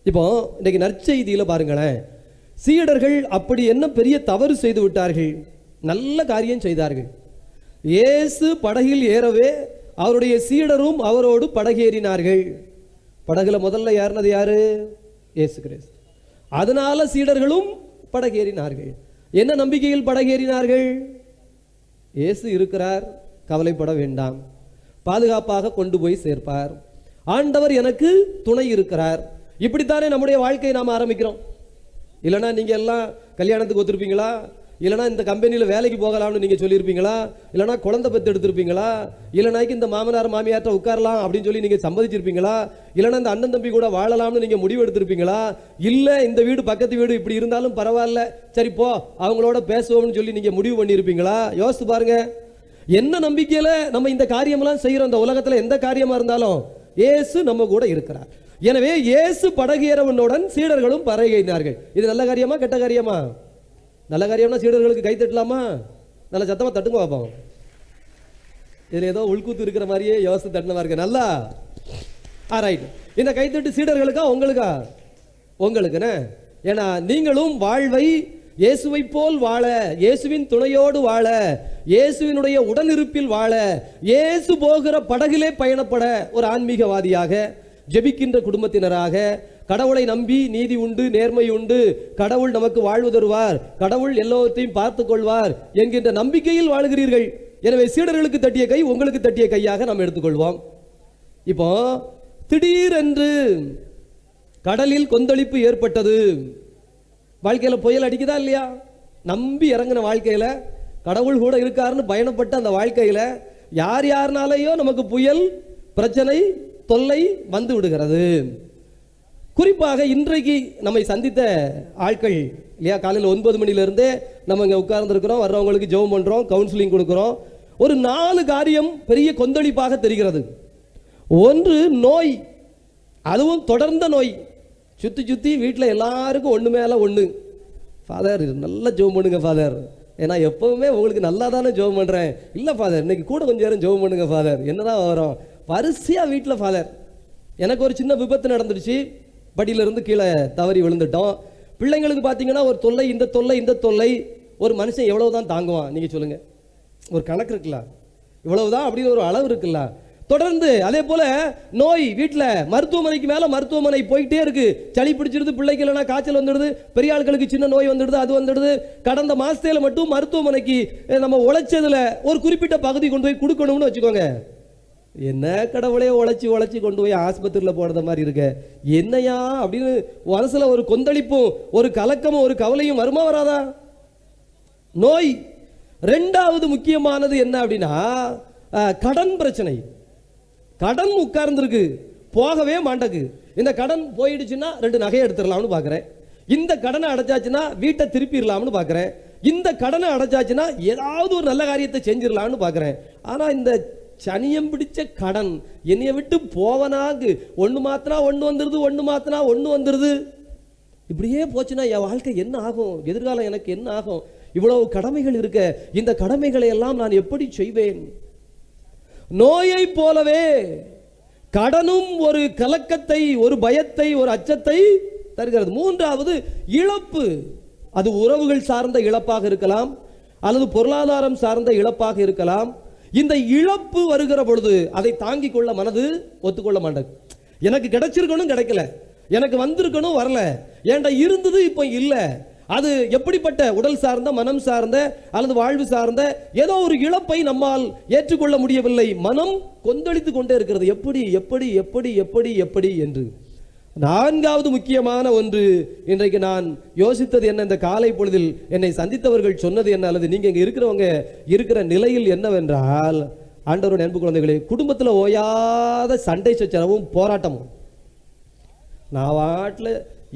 இப்போ இன்னைக்கு நற்செய்தியில் பாருங்களேன், சீடர்கள் அப்படி என்ன பெரிய தவறு செய்து விட்டார்கள்? நல்ல காரியம் செய்தார்கள். இயேசு படகில் ஏறவே அவருடைய சீடரும் அவரோடு படகேறினார்கள். படகுல முதல்ல ஏறினது யாரு? இயேசு கிறிஸ்து. அதனால சீடர்களும் படகேறினார்கள். என்ன நம்பிக்கையில் படகேறினார்கள்? இயேசு இருக்கிறார், கவலைப்பட வேண்டாம், பாதுகாப்பாக கொண்டு போய் சேர்ப்பார், ஆண்டவர் எனக்கு துணை இருக்கிறார். இப்படித்தானே நம்முடைய வாழ்க்கையை நாம் ஆரம்பிக்கிறோம். இல்லைனா நீங்கள் எல்லாம் கல்யாணத்துக்கு ஒத்துருப்பீங்களா? இல்லைனா இந்த கம்பெனியில் வேலைக்கு போகலாம்னு நீங்கள் சொல்லியிருப்பீங்களா? இல்லைனா குழந்தை பெற்று எடுத்திருப்பீங்களா? இல்லைனாய்க்கு இந்த மாமனார் மாமியார்ட்ட உட்காரலாம் அப்படின்னு சொல்லி நீங்கள் சம்மதிச்சிருப்பீங்களா? இல்லைனா இந்த அண்ணன் தம்பி கூட வாழலாம்னு நீங்கள் முடிவு எடுத்திருப்பீங்களா? இல்லை இந்த வீடு பக்கத்து வீடு இப்படி இருந்தாலும் பரவாயில்ல, சரி போ அவங்களோட பேசுவோம்னு சொல்லி நீங்கள் முடிவு பண்ணியிருப்பீங்களா? யோசித்து பாருங்க. என்ன நம்பிக்கையில் நம்ம இந்த காரியமெல்லாம் செய்கிறோம்? இந்த உலகத்தில் எந்த காரியமாக இருந்தாலும் இயேசு நம்ம கூட இருக்கிறார். எனவே இயேசு படகேறவனுடன் சீடர்களும் படகேறினார்கள். இது நல்ல காரியமா கெட்ட காரியமா? நல்ல காரியம்னா சீடர்களுக்கு கை தட்டலாமா? நல்ல சத்தமா தட்டுங்க பார்ப்போம். இதுல ஏதோ உள்கூத்து இருக்கிற மாதிரியே யோசித்து தட்டினமா இருக்கு. நல்லா ரைட். இந்த கைத்தட்டு சீடர்களுக்கா உங்களுக்கா? உங்களுக்குன்னு. ஏன்னா நீங்களும் வாழ்வை இயேசுவை போல் வாழ, இயேசுவின் துணையோடு வாழ, இயேசுவினுடைய உடனிருப்பில் வாழ, இயேசு போகிற படகிலே பயணப்பட ஒரு ஆன்மீகவாதியாக, ஜெபிக்கின்ற குடும்பத்தினராக, கடவுளை நம்பி நீதி உண்டு, நேர்மை உண்டு, கடவுள் நமக்கு வாழ்வு தருவார், கடவுள் எல்லோரையும் பார்த்து கொள்வார் என்கின்ற நம்பிக்கையில் வாழுகிறீர்கள். எனவே சீடர்களுக்கு தட்டிய கை உங்களுக்கு தட்டிய கையாக நாம் எடுத்துக்கொள்வோம். இப்போ திடீரென்று கடலில் கொந்தளிப்பு ஏற்பட்டது. வாழ்க்கையில் புயல் அடிக்குதா இல்லையா? நம்பி இறங்கின வாழ்க்கையில் கடவுள் கூட இருக்காருன்னு பயணப்பட்ட அந்த வாழ்க்கையில் யார் யாருனாலேயோ நமக்கு புயல், பிரச்சனை, தொல்லை வந்து விடுகிறது. குறிப்பாக இன்றைக்கு நம்மை சந்தித்த ஆட்கள் இல்லையா, காலையில் 9 மணிலேருந்தே நம்ம இங்கே உட்கார்ந்துருக்கிறோம், வர்றவங்களுக்கு ஜெபம் பண்ணுறோம், கவுன்சிலிங் கொடுக்குறோம். ஒரு 4 காரியம் பெரிய கொந்தளிப்பாக தெரிகிறது. ஒன்று நோய், அதுவும் தொடர்ந்த நோய். சுற்றி சுற்றி வீட்டில் எல்லாருக்கும் ஒன்று மேலே ஒன்று. ஃபாதர் நல்லா ஜெபம் பண்ணுங்க ஃபாதர், ஏன்னா எப்பவுமே உங்களுக்கு நல்லா தானே ஜெபம் பண்ணுறேன். இல்லை ஃபாதர் இன்னைக்கு கூட கொஞ்சம் நேரம் ஜெபம் பண்ணுங்க ஃபாதர். என்னதான் வரும் வரிசையாக வீட்டில் ஃபாதர். எனக்கு ஒரு சின்ன விபத்து நடந்துடுச்சு, படியிலிருந்து கீழே தவறி விழுந்துட்டோம். பிள்ளைங்களுக்கு பார்த்தீங்கன்னா ஒரு தொல்லை, இந்த தொல்லை, இந்த தொல்லை. ஒரு மனுஷன் எவ்வளவு தான் தாங்குவான் நீங்கள் சொல்லுங்கள்? ஒரு கணக்கு இருக்குல்ல, இவ்வளவுதான் அப்படின்னு ஒரு அளவு இருக்குல்ல. தொடர்ந்து அதே போல நோய், வீட்டில் மருத்துவமனைக்கு மேலே மருத்துவமனை போயிட்டே இருக்கு. சளி பிடிச்சிருது, பிள்ளைக்கு இல்லைனா காய்ச்சல் வந்துடுது, பெரிய ஆட்களுக்கு சின்ன நோய் வந்துடுது, அது வந்துடுது. கடந்த மாசத்துல மட்டும் மருத்துவமனைக்கு நம்ம உழைச்சதுல ஒரு குறிப்பிட்ட பகுதி கொண்டு போய் கொடுக்கணும்னு வச்சுக்கோங்க. என்ன கடவுளே உழைச்சி உழைச்சி கொண்டு போய் ஆஸ்பத்திரியில் போடுற மாதிரி இருக்க, என்னையா அப்படின்னு மனசுல ஒரு கொந்தளிப்பும் ஒரு கலக்கமும் ஒரு கவலையும் வருமா வராதா? நோய். 2வது முக்கியமானது என்ன அப்படின்னா கடன் பிரச்சனை. கடன் உட்கார்ந்துருக்கு, போகவே மாட்டேங்குது. இந்த கடன் போயிடுச்சுன்னா 2 நகையை எடுத்துடலாம்னு பார்க்குறேன், இந்த கடனை அடைச்சாச்சுன்னா வீட்டை திருப்பிடலாம்னு பார்க்குறேன், இந்த கடனை அடைச்சாச்சுன்னா ஏதாவது ஒரு நல்ல காரியத்தை செஞ்சிடலாம்னு பார்க்குறேன். ஆனால் இந்த சனியம் பிடிச்ச கடன் என்னைய விட்டு போவனாகு. ஒன்று மாத்தினா ஒன்று வந்துடுது, ஒன்று மாத்தினா ஒன்று வந்துடுது. இப்படியே போச்சுன்னா என் வாழ்க்கை என்ன ஆகும்? எதிர்காலம் எனக்கு என்ன ஆகும்? இவ்வளவு கடமைகள் இருக்க, இந்த கடமைகளை எல்லாம் நான் எப்படி செய்வேன்? நோயை போலவே கடனும் ஒரு கலக்கத்தை, ஒரு பயத்தை, ஒரு அச்சத்தை தருகிறது. 3வது இழப்பு. அது உறவுகள் சார்ந்த இழப்பாக இருக்கலாம், அல்லது பொருளாதாரம் சார்ந்த இழப்பாக இருக்கலாம். இந்த இழப்பு வருகிற பொழுது அதை தாங்கிக் கொள்ள மனது ஒத்துக்கொள்ள மாட்டேங்குது. எனக்கு கிடைச்சிருக்கணும், கிடைக்கல, எனக்கு வந்திருக்கணும், வரல, ஏன்டா இருந்தது இப்போ இல்லை. அது எப்படிப்பட்ட உடல் சார்ந்த, மனம் சார்ந்த அல்லது வாழ்வு சார்ந்த ஏதோ ஒரு இழப்பை நம்மால் ஏற்றுக்கொள்ள முடியவில்லை. மனம் கொந்தளித்து கொண்டே இருக்கிறது, எப்படி எப்படி எப்படி எப்படி எப்படி என்று. 4வது முக்கியமான ஒன்று இன்றைக்கு நான் யோசித்தது என்ன, இந்த காலை பொழுதில் என்னை சந்தித்தவர்கள் சொன்னது என்ன, அல்லது நீங்க இங்க இருக்கிறவங்க இருக்கிற நிலையில் என்னவென்றால், ஆண்டவருடைய அன்பு குழந்தைகளே, குடும்பத்தில் ஓயாத சண்டை சச்சரவும் போராட்டமும். நான் வாட்டில்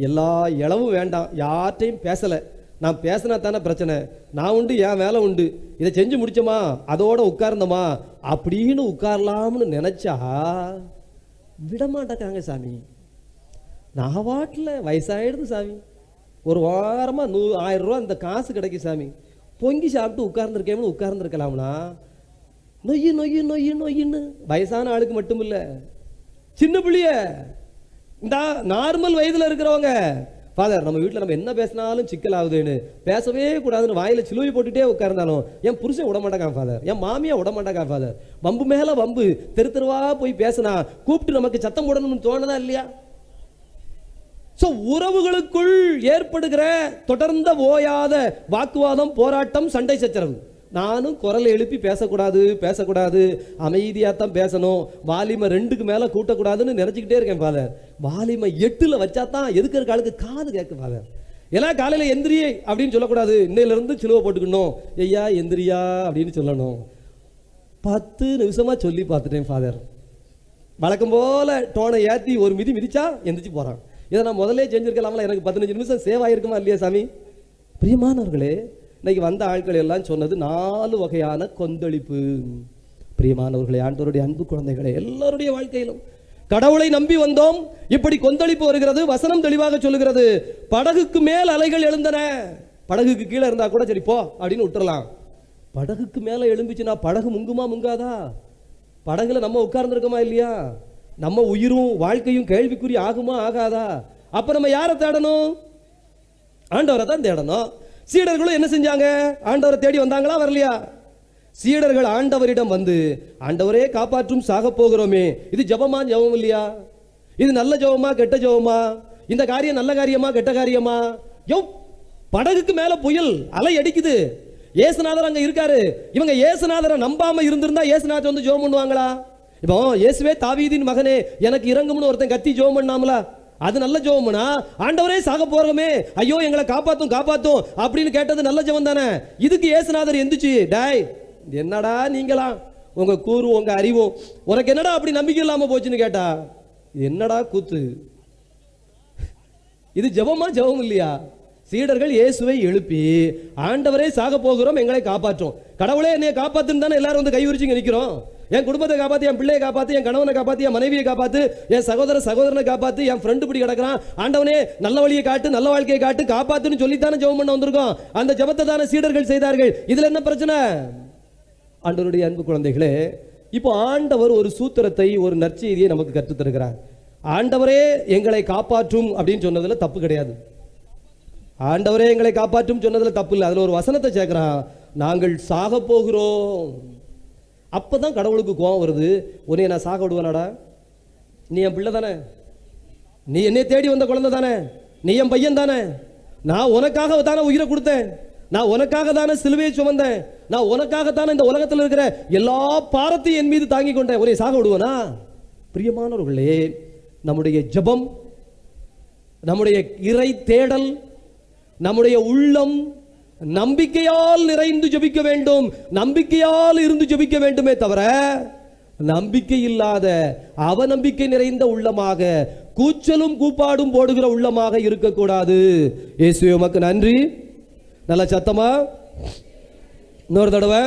எல்லா இளவும் வேண்டாம், யார்ட்டையும் பேசலை, நான் பேசினா தானே பிரச்சனை, நான் உண்டு என் வேலை உண்டு, இதை செஞ்சு முடிச்சோமா அதோட உட்கார்ந்தோமா அப்படின்னு உட்காரலாம்னு நினைச்சா விடமாட்டாங்க சாமி. நான் வாட்டில் வயசாயிடுது சாமி, ஒரு வாரமாக 1000 ரூபா இந்த காசு கிடைக்கும் சாமி, பொங்கி சாப்பிட்டு உட்கார்ந்துருக்கேன்னு உட்கார்ந்துருக்கலாம்னா நொய்யு நொய்யு நொய்யு நொய்யுன்னு வயசான ஆளுக்கு மட்டும் இல்லை, சின்ன பிள்ளைய இந்த நார்மல் வயதுல இருக்கிறவங்க, ஃபாதர் நம்ம வீட்டில் நம்ம என்ன பேசினாலும் சிக்கல் ஆகுதுன்னு, பேசவே கூடாதுன்னு வாயில சிலுவை போட்டுட்டே உட்கார்ந்தாலும் என் புருஷன் விட மாட்டாங்க ஃபாதர், என் மாமியா விட மாட்டாங்க ஃபாதர், வம்பு மேல வம்பு, தெரு தெருவா போய் பேசினா கூப்பிட்டு நமக்கு சத்தம் போடணும்னு தோணுதா இல்லையா? உறவுகளுக்குள் ஏற்படுகிற தொடர்ந்த ஓயாத வாக்குவாதம், போராட்டம், சண்டை சச்சரவு. நானும் குரலை எழுப்பி பேசக்கூடாது, அமைதியாத்தான் பேசணும், வாலிமை 2க்கு மேல கூட்டக்கூடாதுன்னு நினைச்சுக்கிட்டே இருக்கேன் ஃபாதர். வாலிமை 8ல் வச்சா தான் எதுக்கு ஆளுக்கு காது கேட்க ஃபாதர். எல்லாம் காலையில எந்திரியே அப்படின்னு சொல்லக்கூடாது, இன்னையில இருந்து சிலுவை போட்டுக்கணும், ஐயா எந்திரியா அப்படின்னு சொல்லணும். 10 நிமிஷமா சொல்லி பார்த்துட்டேன் ஃபாதர். வழக்கம் போல டோனை ஏற்றி ஒரு மிதி மிதிச்சா எந்திரிச்சு போறான். இதை நான் முதல்ல செஞ்சிருக்கலாம்ல, எனக்கு 15 நிமிஷம் சேவ் ஆயிருக்குமா இல்லையா சாமி? பிரியமானவர்களே, இன்னைக்கு வந்த ஆட்கள் எல்லாம் சொன்னது 4 வகையான கொந்தளிப்பு. பிரியமானவர்களே, ஆண்டவருடைய அன்பு குழந்தைகளே, எல்லாருடைய வாழ்க்கையிலும் கடவுளை நம்பி வந்தோம், இப்படி கொந்தளிப்பு வருகிறது. வசனம் தெளிவாக சொல்லுகிறது, படகுக்கு மேல் அலைகள் எழுந்தன. படகுக்கு கீழே இருந்தா கூட சரி போ அப்படின்னு விட்டுறலாம். படகுக்கு மேல எழும்பிச்சுன்னா படகு முங்குமா முங்காதா? படகுல நம்ம உட்கார்ந்து இருக்கோமா இல்லையா? நம்ம உயிரும் வாழ்க்கையும் கேள்விக்குறி ஆகுமா ஆகாதா? அப்ப நம்ம யாரை தேடணும்? ஆண்டவரை தான் தேடணும். சீடர்களும் என்ன செஞ்சாங்க? ஆண்டவரை தேடி வந்தாங்களா வரலையா? சீடர்கள் ஆண்டவரிடம் வந்து, ஆண்டவரே காப்பாற்றும், சாக போகிறோமே, இது ஜபமா ஜபம் இல்லையா? இது நல்ல ஜபமா கெட்ட ஜபமா? இந்த காரியம் நல்ல காரியமா கெட்ட காரியமா? படகுக்கு மேல புயல் அலை அடிக்குது, இயேசுநாதர் அங்க இருக்காரு. இவங்க இயேசுநாதரை நம்பாம இருந்திருந்தா இயேசுநாதர் வந்து ஜெபம் பண்ணுவாங்களா? இப்போ இயேசுவே தாவீதின் மகனே எனக்கு இறங்கும்னு ஒருத்தன் கத்தி ஜெபம் பண்ணாமலா? அது நல்ல ஜெபம்னா? ஆண்டவரே சாக போறோமே, ஐயோ எங்களை காப்பாத்தும் காப்பாத்தும் அப்படின்னு கேட்டது நல்ல ஜெபம் தானே. இதுக்கு இயேசுநாதர் எந்திரிச்சு, டேய் என்னடா நீங்களா, உங்க கூறு உங்க அறிவும், உனக்கு என்னடா அப்படி நம்பிக்கை இல்லாம போச்சுன்னு கேட்டா, என்னடா கூத்து, இது ஜெபமா ஜெபம் இல்லையா? சீடர்கள் இயேசுவை எழுப்பி, ஆண்டவரே சாக போகிறோம் எங்களை காப்பாற்றும், கடவுளே என்னை காப்பாத்துன்னு தானே எல்லாரும் வந்து கை உரிச்சு நிற்கிறோம். என் குடும்பத்தை காப்பாத்து, என் பிள்ளையை காப்பாத்து, என் கணவனை காப்பாத்து, என் மனைவியை காப்பாத்து, என் சகோதரனை காப்பாத்து, என் ஃப்ரெண்டு இப்படி கிடக்கிறான், ஆண்டவனே நல்ல வழியை காட்டு, நல்ல வாழ்க்கையை காட்டு, காப்பாத்துன்னு சொல்லித்தானே ஜெபம் பண்ண வந்திருக்கோம். அந்த ஜெபத்தை தானே சீடர்கள் செய்தார்கள். இதுல என்ன பிரச்சனை? ஆண்டவருடைய அன்பு குழந்தைகளே, இப்போ ஆண்டவர் ஒரு சூத்திரத்தை, ஒரு நற்செய்தியை நமக்கு கற்றுத் தருகிறார். ஆண்டவரே எங்களை காப்பாற்றும் அப்படின்னு சொன்னதுல தப்பு கிடையாது. ஆண்டவரே எங்களை காப்பாற்றும் சொன்னதுல தப்பு இல்லை. அதுல ஒரு வசனத்தை சேர்க்கிறான், நாங்கள் சாக போகிறோம். அப்பதான் கடவுளுக்கு கோபம் வருது. உன்னை நான் சாக விடுவேனாடா? நீ என் பிள்ளை தானே, நீ என்னை தேடி வந்த குழந்தை தானே, நீ என் பையன் தானே, நான் உனக்காக தானே உயிரை கொடுத்தேன், நான் உனக்காக தானே சிலுவையை சுமந்தேன், நான் உனக்காக தானே இந்த உலகத்தில் இருக்கிற எல்லா பாரத்தையும் என் மீது தாங்கி கொண்டேன், உன்னை சாக விடுவேனா? பிரியமானவர்களே, நம்முடைய ஜெபம், நம்முடைய இறை தேடல், நம்முடைய உள்ளம் நம்பிக்கையால் நிறைந்து ஜெபிக்க வேண்டும், நம்பிக்கையால் இருந்து ஜெபிக்க வேண்டுமே தவிர நம்பிக்கை இல்லாத அவநம்பிக்கை நிறைந்த உள்ளமாக, கூச்சலும் கூப்பாடும் போடுகிற உள்ளமாக இருக்கக்கூடாது. இயேசுவே உமக்கு நன்றி. நல்ல சத்தமா இன்னொரு தடவை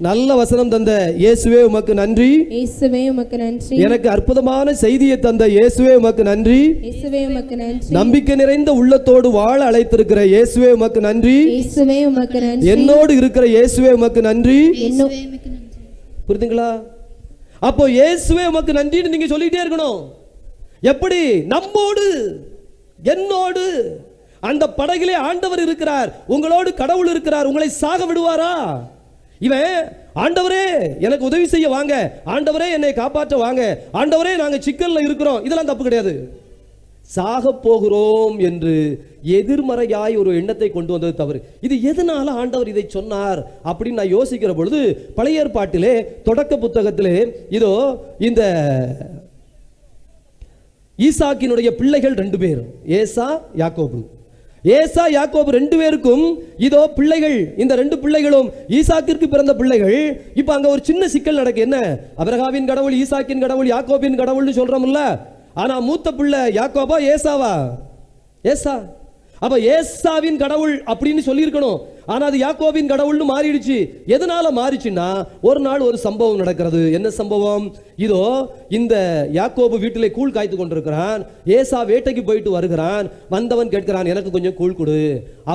நல்ல வசனம் தந்த இயேசுவே உமக்கு நன்றி. இயேசுவே உமக்கு நன்றி. எனக்கு அற்புதமான செய்தியை தந்த இயேசுவே உமக்கு நன்றி. இயேசுவே உமக்கு நன்றி. நம்பிக்கை நிறைந்த உள்ளத்தோடு வாழ அழைத்திருக்கிற இயேசுவே உமக்கு நன்றி. இயேசுவே உமக்கு நன்றி. என்னோடு இருக்கிற இயேசுவே உமக்கு நன்றி. புரியுதுங்களா? அப்போ இயேசுவே உமக்கு நன்றின்னு நீங்க சொல்லிட்டே இருக்கணும். எப்படி? நம்மோடு, என்னோடு. அந்த படகிலே ஆண்டவர் இருக்கிறார், உங்களோடு கடவுள் இருக்கிறார். உங்களை சாக விடுவாரா? இவன் ஆண்டவரே எனக்கு உதவி செய்ய வாங்க, ஆண்டவரே என்னை காப்பாற்ற வாங்க, ஆண்டவரே நாங்க சிக்கல்ல இருக்கிறோம், இதெல்லாம் தப்பு கிடையாது. சாக போகிறோம் என்று எதிர்மறையாய் ஒரு எண்ணத்தை கொண்டு வந்தது தவறு. இது எதனால ஆண்டவர் இதை சொன்னார் அப்படின்னு நான் யோசிக்கிற பொழுது, பழைய ஏற்பாட்டிலே தொடக்க புத்தகத்திலே இதோ இந்த ஈசாக்கினுடைய பிள்ளைகள் 2 பேர், ஏசா யாக்கோபு. ஏசா யாக்கோபு 2 பேருக்கும் இதோ பிள்ளைகள், இந்த 2 பிள்ளைகளும் ஈசாக்கிற்கு பிறந்த பிள்ளைகள். இப்ப அங்க ஒரு சின்ன சிக்கல் நடக்கு. என்ன? ஆபிரகாமின் கடவுள், ஈசாக்கின் கடவுள், யாக்கோபின் கடவுள்னு சொல்றோம்ல. ஆனா மூத்த பிள்ளை யாக்கோபா ஏசாவா? ஏசா. அப்ப ஏசாவின் கடவுள் அப்படின்னு சொல்லியிருக்கணும். ஆனா அது யாக்கோபின் கடவுள்னு மாறிடுச்சு. எதனால மாறிச்சுன்னா, ஒரு நாள் ஒரு சம்பவம் நடக்கிறது. என்ன சம்பவம்? இதோ இந்த யாக்கோபு வீட்டிலே கூழ் காய்த்து கொண்டிருக்கிறான். ஏசா வேட்டைக்கு போயிட்டு வருகிறான். வந்தவன் கேட்கிறான், எனக்கு கொஞ்சம் கூழ் கொடு.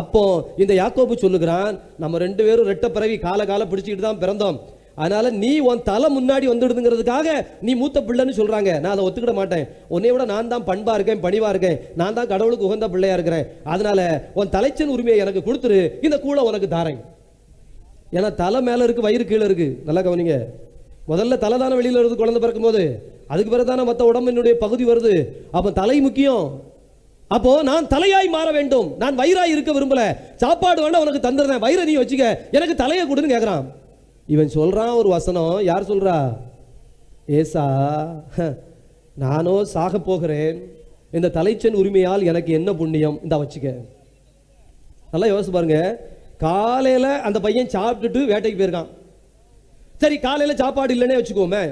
அப்போ இந்த யாக்கோபு சொல்லுகிறான், நம்ம 2 பேரும் ரெட்ட பிறவி கால பிடிச்சிக்கிட்டு தான் பிறந்தோம். அதனால நீ உன் தலை முன்னாடி வந்துடுதுங்கிறதுக்காக நீ மூத்த பிள்ளைன்னு சொல்றாங்க. நான் அதை ஒத்துக்கிட மாட்டேன். உன்னை விட நான் தான் பண்பா இருக்கேன், பணிவா இருக்கேன், நான் தான் கடவுளுக்கு உகந்த பிள்ளையா இருக்கிறேன். அதனால உன் தலைச்சன் உரிமையை எனக்கு கொடுத்துரு, இந்த கூளை உனக்கு தாரேன். ஏன்னா தலை மேல இருக்கு, வயிறு கீழே இருக்கு. நல்லா கவனிங்க. முதல்ல தலை தானே வெளியில வருது குழந்தை பிறக்கும் போது, அதுக்கு பிறகு தானே மற்ற உடம்பினுடைய பகுதி வருது. அப்ப தலை முக்கியம். அப்போ நான் தலையாய் மாற வேண்டும், நான் வயிறாய் இருக்க விரும்பல. சாப்பாடு வேணா உனக்கு தந்துடுறேன், வயிறை நீ வச்சுக்க, எனக்கு தலையை கொடுன்னு கேட்கிறான். இவன் சொல்றான் ஒரு வசனம். யார் சொல்றா? ஏசா, நானோ சாக போகிறேன், இந்த தலைச்சன் உரிமையால் எனக்கு என்ன புண்ணியம், இந்த வச்சுக்க. நல்லா யோசிச்சு பாருங்க. காலையில அந்த பையன் சாப்பிட்டுட்டு வேட்டைக்கு போயிருக்கான். சரி, காலையில சாப்பாடு இல்லைன்னே வச்சுக்கோமே,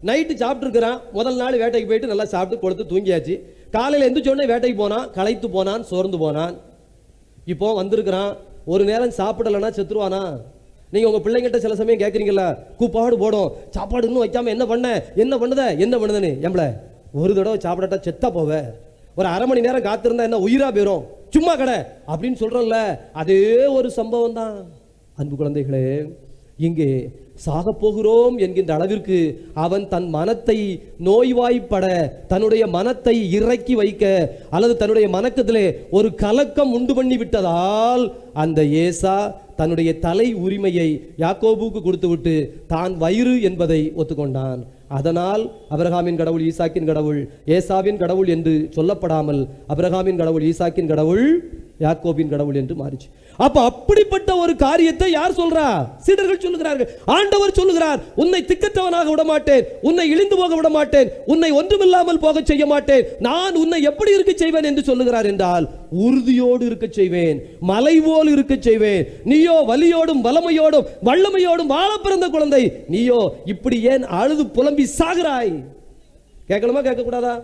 நைட்டு சாப்பிட்டு இருக்கிறான். முதல் நாள் வேட்டைக்கு போயிட்டு நல்லா சாப்பிட்டு கொடுத்து தூங்கியாச்சு. காலையில் எந்திரிச்சோடனே வேட்டைக்கு போனான், களைத்து போனான், சோர்ந்து போனான். இப்போ வந்திருக்கிறான். ஒரு நேரம் சாப்பிடலைன்னா செத்துருவானா? நீங்க உங்க பிள்ளைங்கிட்ட சில சமயம் கேட்குறீங்களா, கூப்பாடு போடும், சாப்பாடு இன்னும் வைக்காம என்ன பண்ணுதுன்னு. எம்பளை ஒரு தடவை சாப்பிடட்டா செத்தா போவ, ஒரு அரை மணி நேரம் காத்திருந்தா என்ன உயிரா போயிரும், சும்மா கடை அப்படின்னு சொல்றோம்ல, அதே ஒரு சம்பவம் தான். அன்பு குழந்தைகளே, இங்கே சாக போகிறோம் என்கின்ற அளவிற்கு அவன் தன் மனத்தை நோய்வாய்ப்பட, தன்னுடைய மனத்தை இறக்கி வைக்க, அல்லது தன்னுடைய மனக்கத்திலே ஒரு கலக்கம் உண்டு பண்ணி விட்டதால் அந்த ஏசா தன்னுடைய தலை உரிமையை யாக்கோபுக்கு கொடுத்து விட்டு தான் வயிறு என்பதை ஒத்துக்கொண்டான். அதனால் அபிரகாமின் கடவுள், ஈசாக்கின் கடவுள், ஏசாவின் கடவுள் என்று சொல்லப்படாமல் அபிரகாமின் கடவுள், ஈசாக்கின் கடவுள், யாக்கோபின் கடவுள் என்று மாறிச்சு. அப்ப அப்படிப்பட்ட ஒரு காரியத்தை யார் சொல்றா? சீடர்கள் சொல்லுகிறார்கள். ஆண்டவர் சொல்லுகிறார், உன்னை திக்கற்றவனாக விட மாட்டேன், உன்னை இழிந்து போக விட மாட்டேன், உன்னை ஒன்றுமில்லாமல் போக செய்ய மாட்டேன், நான் உன்னை எப்படி இருக்க செய்வேன் என்று சொல்லுகிறார். என்றால் உறுதியோடு இருக்க செய்வேன், மலை போல் இருக்க செய்வேன். நீயோ வலியோடும் வல்லமையோடும் வல்லமையோடும் வாழ பிறந்த குழந்தை, நீயோ இப்படி ஏன் அழுது புலம்பி சாகிறாய்? கேட்கணுமா கேட்கக்கூடாதா?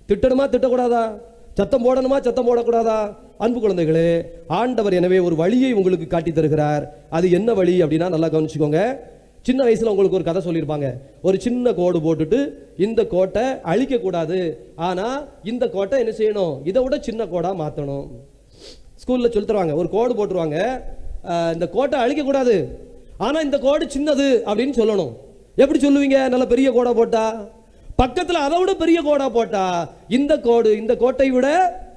திட்டணுமா திட்டக்கூடாதா? சத்தம் போடணுமா சத்தம் போடக்கூடாதா? அன்பு குழந்தைகளே, ஆண்டவர் எனவே ஒரு வழியை உங்களுக்கு காட்டி தருகிறார். அது என்ன வழி அப்படின்னா நல்லா கவனிச்சுக்கோங்க. சின்ன வயசுல உங்களுக்கு ஒரு கதை சொல்லியிருப்பாங்க. ஒரு சின்ன கோடு போட்டுட்டு இந்த கோட்டை அழிக்க கூடாது, ஆனா இந்த கோட்டை என்ன செய்யணும், இதை விட சின்ன கோடா மாற்றணும். ஸ்கூல்ல சொல்லி தருவாங்க. ஒரு கோடு போட்டுருவாங்க, இந்த கோட்டை அழிக்க கூடாது, ஆனா இந்த கோடு சின்னது அப்படின்னு சொல்லணும். எப்படி சொல்லுவீங்க? நல்ல பெரிய கோடா போட்டா, பக்கத்துல அதை விட பெரிய கோடா போட்டா இந்த கோடு இந்த கோட்டை விட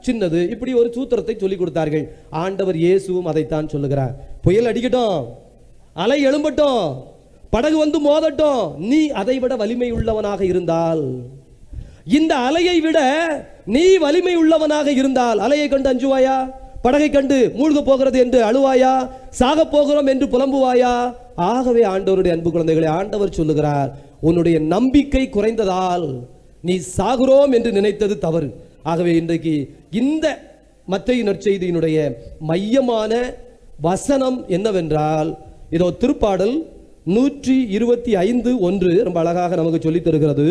சின்னது. இப்படி ஒரு சூத்திரத்தை சொல்லிக் கொடுத்தார்கள். ஆண்டவர் இயேசுவும் அதைத்தான் சொல்லுகிறார். புயல் அடிக்கட்டும், அலை எழும்பட்டும், படகு வந்து மோதட்டும், நீ அதை விட வலிமை உள்ளவனாக இருந்தால், இந்த அலையை விட நீ வலிமை உள்ளவனாக இருந்தால், அலையை கண்டு அஞ்சுவாயா? படகை கண்டு மூழ்க போகிறது என்று அழுவாயா? சாக போகிறோம் என்று புலம்புவாயா? ஆகவே ஆண்டவருடைய அன்பு குழந்தைகளை, ஆண்டவர் சொல்லுகிறார், உன்னுடைய நம்பிக்கை குறைந்ததால் நீ சாகுறோம் என்று நினைத்தது தவறு. ஆகவே இன்றைக்கு இந்த மத்தேயு நற்செய்தியினுடைய மையமான வசனம் என்னவென்றால், இதோ திருப்பாடல் 125:1 ரொம்ப அழகாக நமக்கு சொல்லித் தருகிறது.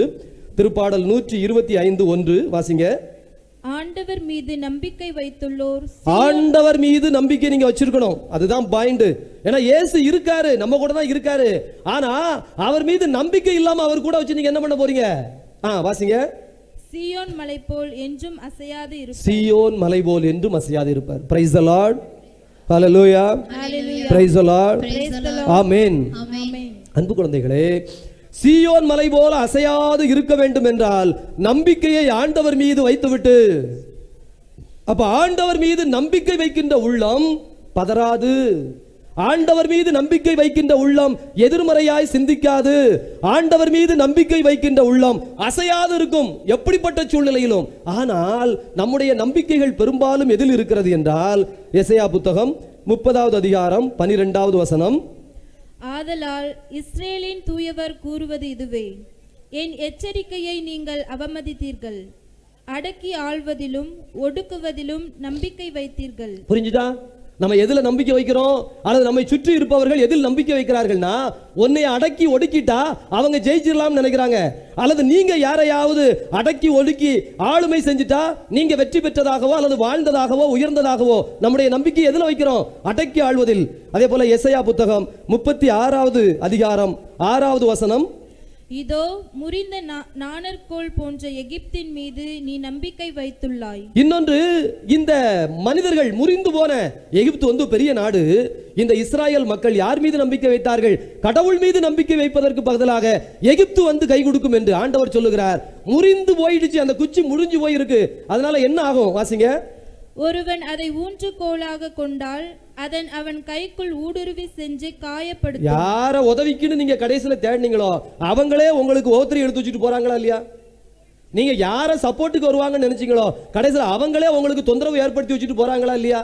திருப்பாடல் 125:1 வாசிங்க. ஆண்டவர் மீது நம்பிக்கை வைத்துள்ளோர், ஆண்டவர் மீது நம்பிக்கை நீங்க வச்சிருக்கணும். அதுதான் பாயிண்ட். ஏன்னா இயேசு இருக்காரு, நம்ம கூட தான் இருக்காரு. ஆனா அவர் மீது நம்பிக்கை இல்லாம அவர் கூட வச்சு நீங்க என்ன பண்ண போறீங்க? வாசிங்க. சீயோன் மலை போல் என்றும் அசையாது இருப்பார். சீயோன் மலை போல் என்றும் அசையாது இருப்பார். Praise the Lord. Hallelujah. Praise the Lord. Amen. அன்பு குழந்தைகளே, சீயோன் மலை போல அசையாது இருக்க வேண்டும் என்றால் நம்பிக்கையை ஆண்டவர் மீது வைத்துவிட்டு, அப்ப ஆண்டவர் மீது நம்பிக்கை வைக்கின்ற உள்ளம் பதறாது, ஆண்டவர் மீது நம்பிக்கை வைக்கின்ற உள்ளம் எதிர்மறையாய் சிந்திக்காது, ஆண்டவர் மீது நம்பிக்கை வைக்கின்ற உள்ளம் அசையாது இருக்கும் எப்படிப்பட்ட சூழ்நிலையிலும். ஆனால் நம்முடைய நம்பிக்கைகள் பெரும்பாலும் எதில் இருக்கிறது என்றால், எசையா புத்தகம் 30வது அதிகாரம் 12வது வசனம். ஆதலால் இஸ்ரேலின் தூயவர் கூறுவது இதுவே, என் எச்சரிக்கையை நீங்கள் அவமதித்தீர்கள், அடக்கி ஆள்வதிலும் ஒடுக்குவதிலும் நம்பிக்கை வைத்தீர்கள். புரிஞ்சுதா? நம்ம எதுல நம்பிக்கை வைக்கிறோம், அல்லது நம்மை சுற்றி இருப்பவர்கள் எதில் நம்பிக்கை வைக்கிறார்கள்னா, உன்னை அடக்கி ஒடுக்கிட்டா அவங்க ஜெயிச்சிடலாம் நினைக்கிறாங்க, அல்லது நீங்க யாரையாவது அடக்கி ஒடுக்கி ஆளுமை செஞ்சுட்டா நீங்க வெற்றி பெற்றதாகவோ அல்லது வாழ்ந்ததாகவோ உயர்ந்ததாகவோ நம்முடைய நம்பிக்கை எதுல வைக்கிறோம்? அடக்கி ஆள்வதில். அதே போல எசையா புத்தகம் 36வது அதிகாரம் 6வது வசனம். இதோ முறிந்த நாணற்கோல் போன்ற எகிப்தின் மீது நீ நம்பிக்கை வைத்துள்ளாய். இன்னொன்று, இந்த மனிதர்கள் முறிந்து போன எகிப்து பெரிய நாடு. இந்த இஸ்ராயல் மக்கள் யார் மீது நம்பிக்கை வைத்தார்கள்? கடவுள் மீது நம்பிக்கை வைப்பதற்கு பதிலாக எகிப்து கை கொடுக்கும் என்று ஆண்டவர் சொல்லுகிறார். முறிந்து போயிடுச்சு, அந்த குச்சி முறிஞ்சு போயிருக்கு. அதனால என்ன ஆகும்? வாசிங்க. ஒருவன் அதை ஊன்றுகோலாக கொண்டால் அவன் கைக்குள் ஊடுருவி சென்று காயப்படுத்தும். யார உதவிக்குன்னு நீங்க கடைசியில தேடினீங்களோ அவங்களே உங்களுக்கு ஓத்திரி எடுத்து வச்சுட்டு போறாங்களா இல்லையா? நீங்க யார சப்போர்ட்டுக்கு வருவாங்கன்னு நினைச்சீங்களோ கடைசியில அவங்களே உங்களுக்கு தொந்தரவு ஏற்படுத்தி வச்சுட்டு போறாங்களா இல்லையா?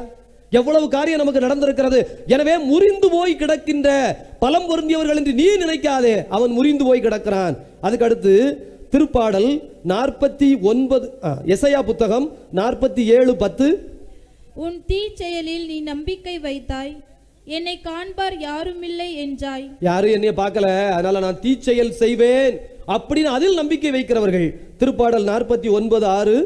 எவ்வளவு காரியம் நமக்கு நடந்திருக்கிறது. எனவே முறிந்து போய் கிடக்கின்ற பலம் பொருந்தியவர்கள் என்று நீ நினைக்காதே, அவன் முறிந்து போய் கிடக்கிறான். அதுக்கு அடுத்து திருப்பாடல் 49, எசையா புத்தகம் 47:10. உன் தீ செயலில் நீ நம்பிக்கை வைத்தாய், என்னை காண்பார் யாருமில்லை என்றாய். யாரும் என்னைய பார்க்கல, அதனால நான் தீச்செயல் செய்வேன் அப்படின்னு அதில் நம்பிக்கை வைக்கிறவர்கள். திருப்பாடல் 49:6.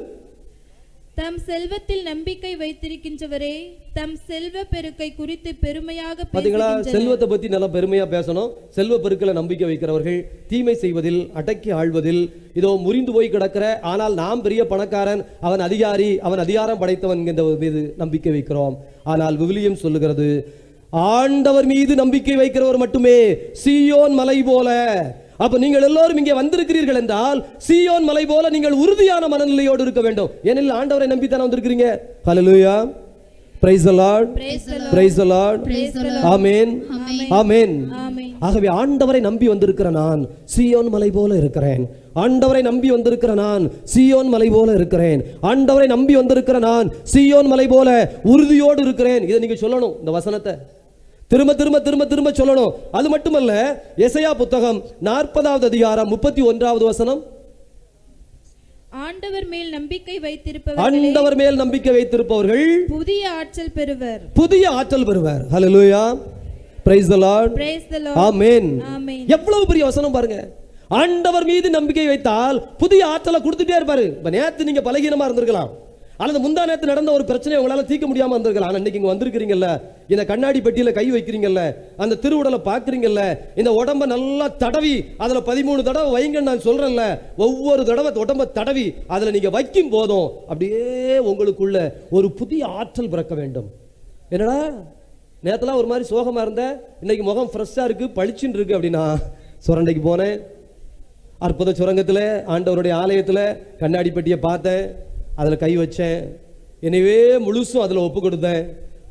தம் செல்வத்தில் நம்பிக்கை வைத்திருக்கின்றவரே தம் செல்வ பெருக்கை குறித்து பெருமையாக பேசுகின்றனர். செல்வத்தை பத்தி நல்லா பெருமையா பேசணும். செல்வ பெருக்கல நம்பிக்கை வைக்கிறவர்கள் தீமை செய்வதில், அடக்கி ஆள்வதில், இதோ முறிந்து போய் கிடக்கிற ஆனால் நாம் பெரிய பணக்காரன், அவன் அதிகாரி, அவன் அதிகாரம் படைத்தவன் என்ற மீது நம்பிக்கை வைக்கிறோம். ஆனால் விவிலியம் சொல்லுகிறது, ஆண்டவர் மீது நம்பிக்கை வைக்கிறவர் மட்டுமே சீயோன் மலை போல. அப்ப நீங்கள் எல்லோரும் இங்கே வந்திருக்கிறீர்கள் என்றால் சீயோன் மலை போல நீங்கள் உறுதியான மனநிலையோடு இருக்க வேண்டும். ஏனெனில் ஆண்டவரை நம்பித்தானே வந்திருக்கிறீங்க. Hallelujah, praise the Lord, praise the Lord, amen, amen. ஆகவே ஆண்டவரை நம்பி வந்திருக்கிற நான் சீயோன் மலை போல இருக்கிறேன். ஆண்டவரை நம்பி வந்திருக்கிற நான் சீயோன் மலை போல இருக்கிறேன். ஆண்டவரை நம்பி வந்திருக்கிற நான் சீயோன் மலை போல உறுதியோடு இருக்கிறேன். இதை நீங்க சொல்லணும். இந்த வசனத்தை திரும்ப திரும்ப திரும்ப திரும்ப சொல்லணும். அது மட்டுமல்ல, எசையா புத்தகம் 40வது அதிகாரம் 31வது வசனம். ஆண்டவர் மேல் நம்பிக்கை வைத்திருப்பவர்கள், ஆண்டவர் மேல் நம்பிக்கை வைத்திருப்பவர்கள் புதிய ஆற்றல் பெறுவர், புதிய ஆற்றல் பெறுவர். Hallelujah, praise the Lord, praise the Lord, amen. Amen. எவ்வளவு பெரிய வசனம் பாருங்க. ஆண்டவர் மீது நம்பிக்கை வைத்தால் புதிய ஆற்றலை கொடுத்துட்டே இருப்பாரு. இப்ப நேத்து நீங்க பலகீனமா இருந்திருக்கலாம், அல்லது முந்தா நேத்து நடந்த ஒரு பிரச்சனை உங்களால தீர்க்க முடியாம இருந்திருக்கலாம். ஆனா இன்னைக்கு இங்க வந்திருக்கிறீங்கல்ல, இந்த கண்ணாடி பெட்டியில கை வைக்கிறீங்கல்ல, அந்த திருவுடலை பாக்குறீங்கல்ல, இந்த உடம்ப நல்லா தடவி அதுல 13 தடவை வைங்கன்னு நான் சொல்றேன்ல, ஒவ்வொரு தடவை உடம்ப தடவி அதுல நீங்க வைக்கும் போதும் அப்படியே உங்களுக்குள்ள ஒரு புதிய ஆற்றல் பிறக்க வேண்டும். என்னடா நேத்தெல்லாம் ஒரு மாதிரி சோகமா இருந்த, இன்னைக்கு முகம் ஃப்ரெஷ்ஷா இருக்கு, பளிச்சுன்னு இருக்கு அப்படின்னா, சுரண்டைக்கு போனேன், அற்புத சுரங்கத்துல ஆண்டவருடைய ஆலயத்துல கண்ணாடி பெட்டியை பார்த்தேன், அதில் கை வச்சேன், எனவே முழுசும் அதில் ஒப்பு கொடுத்தேன்,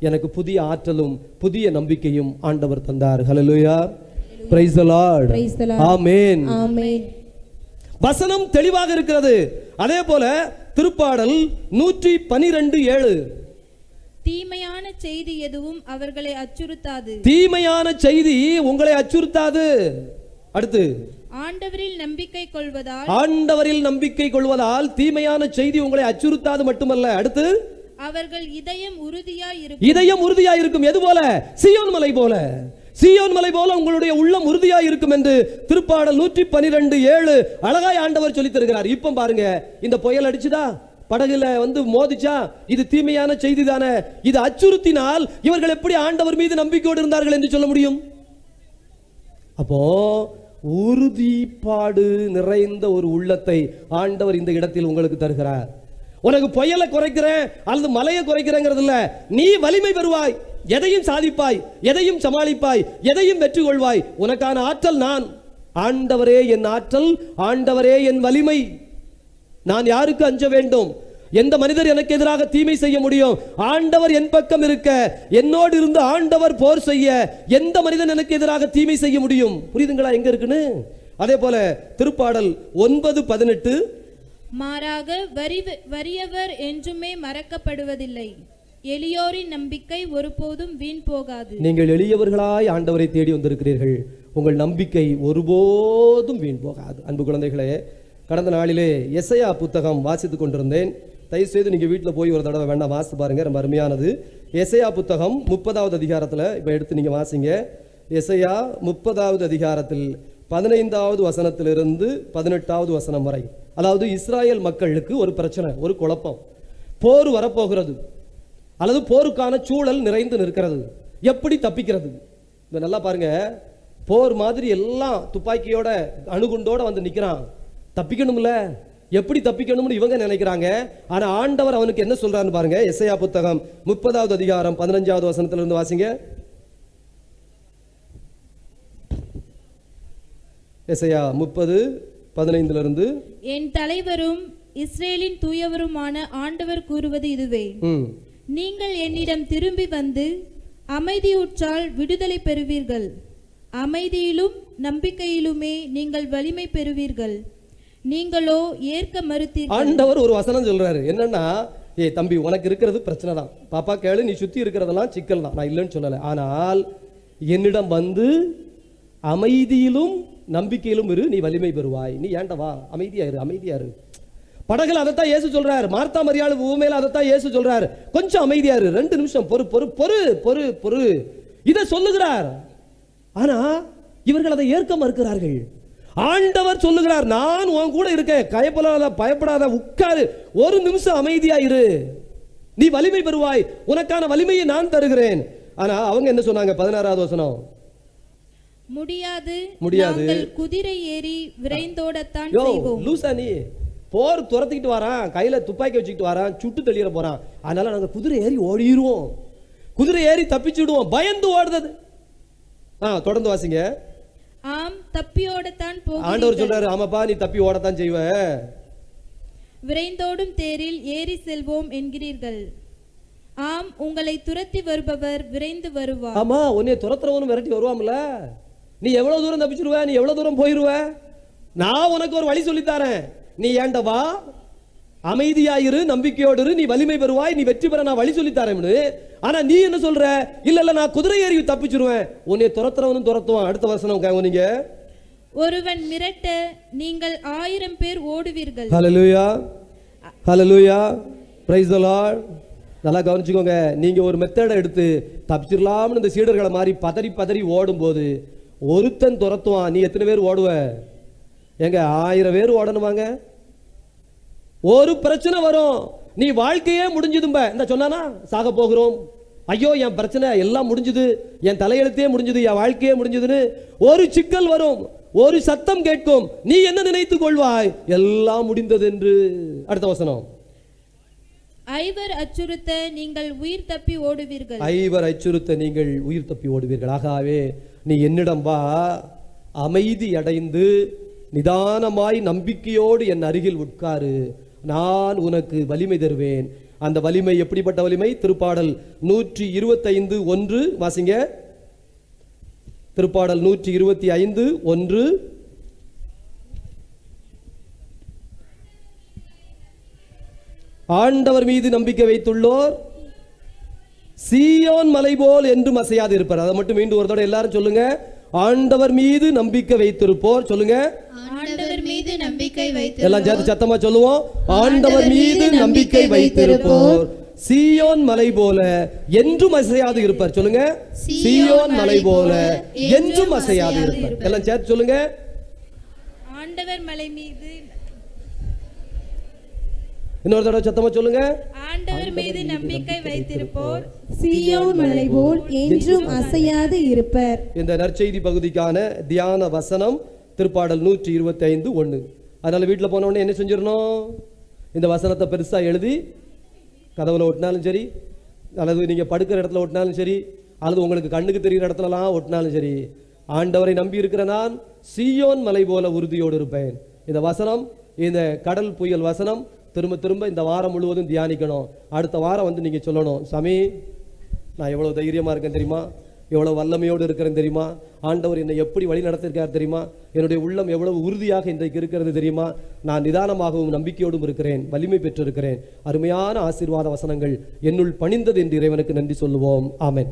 எனக்கு புதிய ஆற்றலும் புதிய நம்பிக்கையும் ஆண்டவர் தந்தார். ஹல்லேலூயா, பிரைஸ் தி லார்ட், ஆமென், ஆமென். வசனம் தெளிவாக இருக்கிறது. அதே போல திருப்பாடல் 112:7. தீமையான செய்தி எதுவும் அவர்களை அச்சுறுத்தாது, தீமையான செய்தி உங்களை அச்சுறுத்தாது. அடுத்து, ஆண்டவரில் நம்பிக்கை கொள்வதால், ஆண்டவரில் நம்பிக்கை கொள்வதால் தீமையான செய்தி உங்களை அச்சுறுத்தாது மட்டுமல்ல, அடுத்து அவர்கள் இதயம் உறுதியாய் இருக்கும், இதயம் உறுதியாய் இருக்கும். எது போல? சீயோன் மலை போல. சீயோன் மலை போல உங்களுடைய உள்ளம் உறுதியாய் இருக்கும் என்று திருப்பாடல் 112:7 அழகாய் ஆண்டவர் சொல்லி தருகிறார். இப்ப பாருங்க, இந்த புயல் அடிச்சுதா, படகுல மோதிச்சா, இது தீமையான செய்தி தானே. இது அச்சுறுத்தினால் இவர்கள் எப்படி ஆண்டவர் மீது நம்பிக்கையோடு இருந்தார்கள் என்று சொல்ல முடியும்? அப்போ உறுதிப்பாடு நிறைந்த ஒரு உள்ளத்தை ஆண்டவர் இந்த இடத்தில் உங்களுக்கு தருகிறார். உனக்கு புயலை குறைக்கிறேன் அல்லது மலையை குறைக்கிறேங்கிறது இல்ல, நீ வலிமை பெறுவாய், எதையும் சாதிப்பாய், எதையும் சமாளிப்பாய், எதையும் வெற்றி கொள்வாய். உனக்கான ஆற்றல் நான். ஆண்டவரே என் ஆற்றல், ஆண்டவரே என் வலிமை. நான் யாருக்கு அஞ்ச வேண்டும்? எந்த மனிதர் எனக்கு எதிராக தீமை செய்ய முடியும்? ஆண்டவர் என் பக்கம் இருக்க, என்னோடு இருந்து ஆண்டவர் போர் செய்ய, எந்த மனிதன் எனக்கு எதிராக தீமை செய்ய முடியும்? புரியுதுங்களா எங்க இருக்குன்னு? அதே போல திருப்பாடல் 9:18. மாறாக வறியவர் என்றுமே மறக்கப்படுவதில்லை, எளியோரின் நம்பிக்கை ஒருபோதும் வீண் போகாது. நீங்கள் எளியவர்களாய் ஆண்டவரை தேடி வந்திருக்கிறீர்கள், உங்கள் நம்பிக்கை ஒருபோதும் வீண் போகாது. அன்பு குழந்தைகளே, கடந்த நாளிலே எசையா புத்தகம் வாசித்துக் கொண்டிருந்தேன். தயவுசெய்து நீங்கள் வீட்டில் போய் ஒரு தடவை வேண்டாம் வாசித்து பாருங்க, ரொம்ப அருமையானது. எசையா புத்தகம் 30வது அதிகாரத்தில் இப்போ எடுத்து நீங்கள் வாசிங்க. எசையா 30வது அதிகாரத்தில் 15வது வசனத்திலிருந்து 18வது வசனம் வரை. அதாவது இஸ்ராயல் மக்களுக்கு ஒரு பிரச்சனை, ஒரு குழப்பம், போர் வரப்போகிறது அல்லது போருக்கான சூழல் நிறைந்து நிற்கிறது, எப்படி தப்பிக்கிறது? இதை நல்லா பாருங்க. போர் மாதிரி எல்லாம் துப்பாக்கியோட அணுகுண்டோட வந்து நிக்கிறான். தப்பிக்கணும்ல, எப்படி தப்பிக்கணும்னு இவங்க நினைக்கிறாங்க. ஆனா ஆண்டவர் அவனுக்கு என்ன சொல்றாருன்னு பாருங்க. எசையா புத்தகம் 30வது அதிகாரம் 15வது வசனத்துல இருந்து வாசிங்க. எசையா 30:15 இருந்து. என் தலைவரும் இஸ்ரேலின் தூயவருமான ஆண்டவர் கூறுவது இதுவே, நீங்கள் என்னிடம் திரும்பி வந்து அமைதியுற்றால் விடுதலை பெறுவீர்கள். அமைதியிலும் நம்பிக்கையிலுமே நீங்கள் வலிமை பெறுவீர்கள். நீங்களோ ஏற்க மறுத்தீர்கள். ஆண்டவர் ஒரு வசனம் சொல்றாரு. என்னன்னா, ஏய் தம்பி, உனக்கு இருக்கிறது பிரச்சனை தான், பாப்பா கேளு, நீ சுத்தி இருக்கிறதெல்லாம் சிக்கல் தான், நான் இல்லைன்னு சொல்லலை. ஆனால் என்னிடம் வந்து அமைதியிலும் நம்பிக்கையிலும் இரு, நீ வலிமை பெறுவாய். நீ ஏன்டா வா, அமைதியா இரு, அமைதியா இரு. படகுல அதைத்தான் இயேசு சொல்றாரு. மார்த்தா மரியாள் ஊமையில அதைத்தான் இயேசு சொல்றாரு. கொஞ்சம் அமைதியா இரு, 2 நிமிஷம் பொறு பொறு பொறு பொறு பொறு, இதை சொல்லுகிறார். ஆனா இவர்கள் அதை ஏற்க மறுக்கிறார்கள். ஆண்டவர் சொல்லுகிறார், நான் உன் கூட இருக்கேன், பயப்படாத பயப்படாத, உட்காரு, 1 நிமிஷம் அமைதியா இரு, நீ வலிமை பெறுவாய், உனக்கான வலிமையை நான் தருகிறேன். ஆனா அவங்க என்ன சொன்னாங்க? 16வது வசனம், முடியாது முடியாது, நாங்கள் குதிரை ஏறி விரைந்தோடத்தான் செய்வோம். லூசா நீ, போர் துரத்திக்கிட்டு வரான், கையில துப்பாக்கி வச்சுக்கிட்டு வரான், சுட்டு தள்ளிட போறான், அதனால நாங்க குதிரை ஏறி ஓடிடுவோம், குதிரை ஏறி தப்பிச்சுடுவோம், பயந்து ஓடுறது. தொடர்ந்து வாசிங்க. ஆம், தப்பியோடத்தான் போகிறீர்கள். ஆண்டவர் சொல்றாரு, ஆமாப்பா நீ தப்பி ஓடத்தான் செய்வ. விரைந்தோடும் தேரில் ஏறி செல்வோம் என்கிறீர்கள். ஆம், உங்களை துரத்தி வருபவர் விரைந்து வருவார். ஆமா, உன்னை துரத்துறவனும் விரட்டி வருவாம்ல. நீ எவ்வளவு தூரம் தப்பிச்சிருவ, நீ எவ்வளவு தூரம் போயிருவ, நான் உனக்கு ஒரு வழி சொல்லித்தாரேன். நீ ஏண்டவா, அமைதியாயிரு, நம்பிக்கையோடு இரு, நீ வலிமை பெறுவாய், நீ வெற்றி பெற நான் வழி சொல்லித்தாரேன்னு. ஆனா நீ என்ன சொல்ற? இல்ல இல்ல, நான் குதிரை ஏறி தப்பிச்சிருவேன், உன்னை துரத்துறவனும் துரத்துவான். அடுத்த வசனம் நீங்க, ஒருவன் மிரட்ட நீங்கள் 1000 பேர் ஓடுவீர்கள். ஹல்லேலூயா, ஹல்லேலூயா, பிரைஸ் தி லார்ட். நல்லா கவனிச்சுக்கோங்க. நீங்க ஒரு மெத்தடை எடுத்து தப்பிச்சிடலாம்னு இந்த சீடர்களை மாதிரி பதறி பதறி ஓடும் போது ஒருத்தன் துரத்துவான், நீ எத்தனை பேர் ஓடுவ? எங்க 1000 பேர் ஓடணுமாங்க? ஒரு பிரச்சனை வரும், நீ வாழ்க்கையே முடிஞ்சதும்ப. இந்த சொன்னானா சாக போகிறோம், ஐயோ என் பிரச்சனை எல்லாம் முடிஞ்சது, என் தலையெழுத்தே முடிஞ்சது, என் வாழ்க்கையே முடிஞ்சதுன்னு ஒரு சிக்கல் வரும், ஒரு சத்தம் கேட்கும், நீ என்ன நினைத்துக் கொள்வாய்? எல்லாம் முடிந்தது என்று. அடுத்த வசனம், ஐவர் அச்சுறுத்த நீங்கள் உயிர் தப்பி ஓடுவீர்கள். ஐவர் அச்சுறுத்த நீங்கள் உயிர் தப்பி ஓடுவீர்கள். ஆகவே நீ என்னிடம் வா, அமைதி அடைந்து நிதானமாய் நம்பிக்கையோடு என் அருகில் உட்காரு, நான் உனக்கு வலிமை தருவேன். அந்த வலிமை எப்படிப்பட்ட வலிமை? திருப்பாடல் 125:1 வாசிங்க. திருப்பாடல் 125:1. ஆண்டவர் மீது நம்பிக்கை வைத்துள்ளோர் சீயோன் மலை போல் என்றும் அசையாது இருப்பார். அதை மட்டும் மீண்டும் ஒரு தடவை எல்லாரும் சொல்லுங்க. ஆண்டவர் மீது நம்பிக்கை வைத்திருப்போர். சொல்லுங்க, ஆண்டவர் மீது நம்பிக்கை வைத்து. எல்லாம் சேர்த்து சத்தமா சொல்லுவோம். ஆண்டவர் மீது நம்பிக்கை வைத்திருப்போர் சீயோன் மலை போல என்றும் அசையாது இருப்பார். சொல்லுங்க, சீயோன் மலை போல என்றும் அசையாது இருப்பார். எல்லாம் சேர்த்து சொல்லுங்க, ஆண்டவர் மலை மீது. இன்னொரு தடவை சத்தமா சொல்லுங்க, ஆண்டவர் மீது நம்பிக்கை வைத்திருப்போர் சீயோன் மலை போல் என்றும் அசையாது இருப்பர். இந்த நற்செய்தி பகுதிக்கான தியான வசனம் திருப்பாடல் 125:1. அதனால வீட்டில் போன உடனே என்ன செஞ்சிடணும்? இந்த வசனத்தை பெருசா எழுதி கதவுல ஒட்டினாலும் சரி, அல்லது நீங்க படுக்கிற இடத்துல ஒட்டினாலும் சரி, அல்லது உங்களுக்கு கண்ணுக்கு தெரிகிற இடத்துலலாம் ஒட்டினாலும் சரி, ஆண்டவரை நம்பி இருக்கிற நான் சீயோன் மலை போல உறுதியோடு இருப்பேன். இந்த வசனம், இந்த கடல் புயல் வசனம் திரும்ப திரும்ப இந்த வாரம் முழுவதும் தியானிக்கணும். அடுத்த வாரம் வந்து நீங்க சொல்லணும், சாமி நான் எவ்வளவு தைரியமா இருக்கேன் தெரியுமா, எவ்வளவு வல்லமையோடு இருக்கிறேன் தெரியுமா, ஆண்டவர் என்னை எப்படி வழி நடத்திருக்கார் தெரியுமா, என்னுடைய உள்ளம் எவ்வளவு உறுதியாக இன்றைக்கு இருக்கிறது தெரியுமா, நான் நிதானமாகவும் நம்பிக்கையோடும் இருக்கிறேன், வலிமை பெற்றிருக்கிறேன். அருமையான ஆசீர்வாத வசனங்கள் என்னுள் பணிந்தது என்று இறைவனுக்கு நன்றி சொல்லுவோம். ஆமென்.